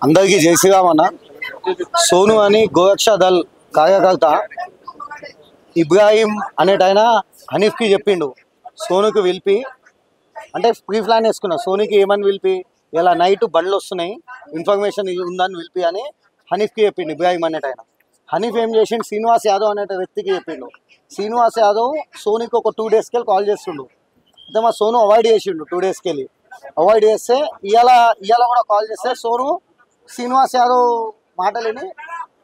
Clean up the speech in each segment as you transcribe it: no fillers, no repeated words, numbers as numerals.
అందరికీ జై శ్రీరామ్ అన్న. సోను అని గోరక్ష దళ్ కార్యకర్త ఇబ్రాహీం అనేటైనా హనీఫ్కి చెప్పిండు సోనుకి పిలిపి, అంటే ప్రీ ప్లాన్ వేసుకున్నా సోనుకి ఏమని పిలిపి, ఇలా నైట్ బండ్లు వస్తున్నాయి ఇన్ఫర్మేషన్ ఉందని పిలిపి అని హనీఫ్కి చెప్పిండు ఇబ్రాహీం అనేటైనా. హనీఫ్ ఏం చేసిండు, శ్రీనివాస్ యాదవ్ అనే వ్యక్తికి చెప్పిండు. శ్రీనివాస్ యాదవ్ సోనుకి ఒక 2 days వెళ్ళి కాల్ చేస్తుండు. అయితే మా సోను అవాయిడ్ చేసిండు 2 days వెళ్ళి. అవాయిడ్ చేస్తే ఇవాళ కూడా కాల్ చేస్తే సోను శ్రీనివాస్ యాదవ్ మాటలిని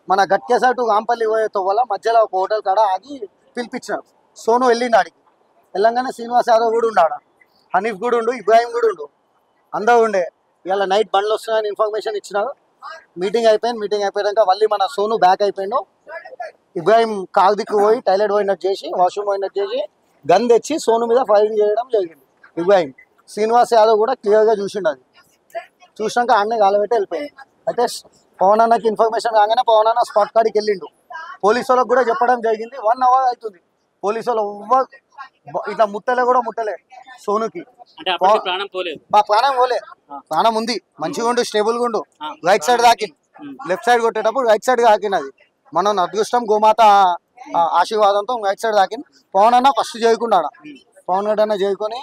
మన గట్కేస టు రాంపల్లి పోయే తోవల మధ్యలో ఒక హోటల్ కాడ ఆగి పిలిపించాడు. సోను వెళ్ళిండు ఆడికి. వెళ్ళంగానే శ్రీనివాస్ యాదవ్ కూడా ఉండాడ, హనీఫ్ కూడా ఉండు, ఇబ్రాహీం కూడా ఉండు, అందరూ ఉండే. ఇవాళ నైట్ బండ్లు వస్తున్నాయని ఇన్ఫర్మేషన్ ఇచ్చినారు. మీటింగ్ అయిపోయింది. మీటింగ్ అయిపోయాక మళ్ళీ మన సోను బ్యాక్ అయిపోయిండు. ఇబ్రాహీం కారు దిక్కు పోయి టాయిలెట్ పోయినట్టు చేసి, వాష్రూమ్ పోయినట్టు చేసి గన్ తెచ్చి సోను మీద ఫైరింగ్ చేయడం జరిగింది ఇబ్రాహీం. శ్రీనివాస్ యాదవ్ కూడా క్లియర్గా చూసిండు. అది చూసినాక ఆడనే గాలబెట్టి వెళ్ళిపోయింది. అయితే పవన్ అన్నకి ఇన్ఫర్మేషన్ రాగానే పవన్ అన్న స్పాట్ కాడికి వెళ్ళిండు. పోలీసు వాళ్ళకి కూడా చెప్పడం జరిగింది. 1 hour అవుతుంది. పోలీసు వాళ్ళు ఇట్లా ముట్టలే సోనుకి. ప్రాణం పోలే, ప్రాణం ఉంది, మంచిగా ఉండు, స్టేబుల్గా ఉండు. రైట్ సైడ్ దాకింది, లెఫ్ట్ సైడ్ కొట్టేటప్పుడు రైట్ సైడ్ దాకినది. మనం అదృష్టం గోమాత ఆశీర్వాదంతో రైట్ సైడ్ దాకింది. పవన్ అన్న ఫస్ట్ చేయకుండా, పవన్ గడ్డ అన్న చేయకొని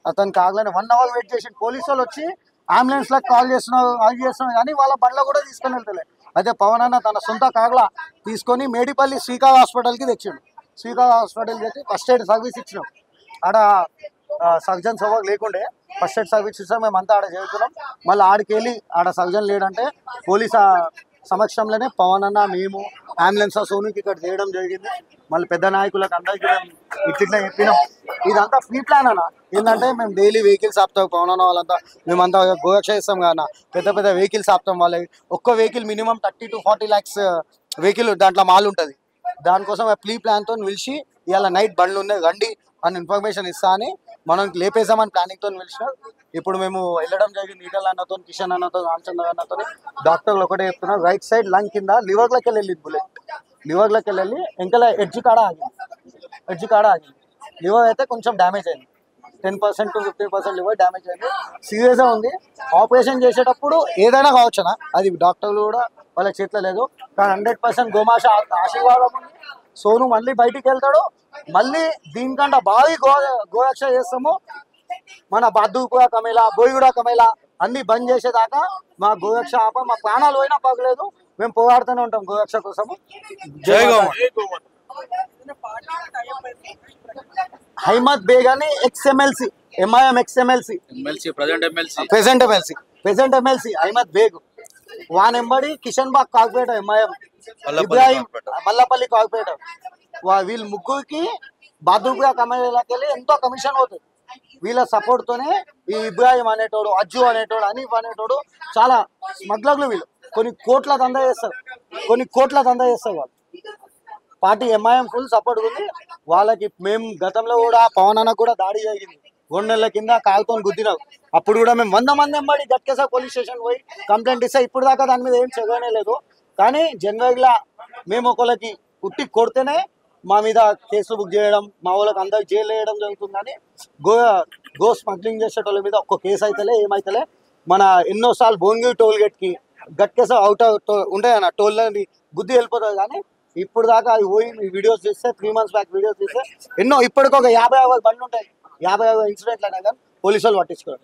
అతను కాగలని 1 hour వెయిట్ చేసి పోలీసు వాళ్ళు వచ్చి అంబులెన్స్ లకు కాల్ చేస్తున్నావు కానీ వాళ్ళ బండ్లో కూడా తీసుకొని వెళ్తలే. అయితే పవన్ అన్న తన సొంత కాగల తీసుకొని మేడిపల్లి శ్రీకాళ హాస్పిటల్కి తెచ్చిండు. శ్రీకాళ హాస్పిటల్కి తెచ్చి ఫస్ట్ ఎయిడ్ సర్వీస్ ఇచ్చినాం. ఆడ సర్జన్స్ ఎవరు లేకుండే ఫస్ట్ ఎయిడ్ సర్వీస్ ఇస్తాం. మేమంతా ఆడ చేస్తున్నాం. మళ్ళీ ఆడికి వెళ్ళి ఆడ సర్జన్ లేడంటే పోలీస్ సమక్షంలోనే పవన్ అన్న మేము అంబులెన్స్ సోనుకి ఇక్కడ చేయడం జరిగింది. మళ్ళీ పెద్ద నాయకులకు అందరికీ మేము ఇట్లా చెప్పినాం. ఇదంతా ప్రీ ప్లాన్ అన్న. ఏంటంటే మేము డైలీ వెహికల్స్ ఆపుతాం. పవన్ అన్న వాళ్ళంతా మేమంతా గోరక్ష చేస్తాం కదా, పెద్ద పెద్ద వెహికల్స్ ఆపుతాం. వాళ్ళకి ఒక్క vehicle minimum 30 to 40 lakhs vehicle దాంట్లో మాల్ ఉంటుంది. దానికోసం ప్రీ ప్లాన్తో పిలిచి ఇవాళ నైట్ బండ్లు ఉన్నాయి రండి అని ఇన్ఫర్మేషన్ ఇస్తా అని మనం లేపేసామని ప్లానింగ్తో పిలిచినాం. ఇప్పుడు మేము వెళ్ళడం జరిగింది. ఈటల అన్నతో, కిషన్ అన్నతో, రామచంద్ర అన్నతో. డాక్టర్లు ఒకటే చెప్తున్నారు, రైట్ సైడ్ లంగ్ కింద లివర్లోకి వెళ్ళింది బుల్లెట్. లివర్లోకి వెళ్ళి ఇంకా ఎడ్జ్ కాడ ఆగింది. లివర్ అయితే కొంచెం డ్యామేజ్ అయింది. 10% to 50% లివర్ డ్యామేజ్ అయింది. సీరియస్గా ఉంది. ఆపరేషన్ చేసేటప్పుడు ఏదైనా కావచ్చునా, అది డాక్టర్లు కూడా వాళ్ళ చేతిలో లేదు. కానీ 100% గోమాష ఆశీర్వాదం ఉంది. సోను మళ్ళీ బయటికి వెళ్తాడు. మళ్ళీ దీనికంటే బాగా గోరక్ష చేస్తాము. మన బాదుపుర కమేలా, బోయిగూడ కమేలా అన్ని బంద్ చేసేదాకా మా గోరక్ష మా ప్రాణాలు పోయినా పగలేదు, మేము పోరాడుతూనే ఉంటాం గోరక్ష కోసము. జై గోమాత. అహ్మద్ బేగ్ అని ex MLC, MIM ex MLC, present MLC Ahmed Baig. వానెంబడి కిషన్ బాగ్ కాకుపేట ఎంఐఎం, ఇబ్రాహీం మల్లపల్లి కాకుపేట. వీళ్ళ ముగ్గురికి బాదుపుర కమేలాకి వెళ్ళి ఎంతో కమిషన్ పోతుంది. వీళ్ళ సపోర్ట్ తోనే ఈ ఇబ్రాహీం అనేటోడు, అజ్జు అనేటోడు, హనీఫ్ అనేటోడు చాలా స్మగ్లర్లు. వీళ్ళు కొన్ని కోట్ల దందా చేస్తారు వాళ్ళు. పార్టీ ఎంఐఎం ఫుల్ సపోర్ట్ ఉంది వాళ్ళకి. మేము గతంలో కూడా పవన్ అన్న కూడా దాడి జరిగింది. 2 నెలల కింద కాలుతో గుద్దినారు. అప్పుడు కూడా మేము 100 మంది ఎంబడి గట్కేసా పోలీస్ స్టేషన్ పోయి కంప్లైంట్ ఇస్తే ఇప్పుడు దాకా దాని మీద ఏం చదవనే లేదు. కానీ జనరల్గా మేము ఒకళ్ళకి ఉట్టి కొడితేనే మా మీద కేసులు బుక్ చేయడం, మా వాళ్ళకి అందరికి జైలు వేయడం జరుగుతుంది. కానీ గో స్మగ్లింగ్ చేసేటోళ్ళ మీద ఒక్క కేసు అయితేలే, ఏమైతేలే. మన ఎన్నోసార్లు భువనగిరి టోల్ గేట్కి గట్కేసా అవుట్ ఉంటాయన్న టోల్ని బుద్ధి వెళ్ళిపోతుంది. కానీ ఇప్పుడు దాకా అవి పోయి వీడియోస్ చూస్తే 3 months బ్యాక్ వీడియోస్ చూస్తే ఎన్నో ఇప్పటికొక 50 బండ్లు ఉంటాయి. 50 ఇన్సిడెంట్లు అయినా కానీ పోలీసు వాళ్ళు పట్టించుకోరు.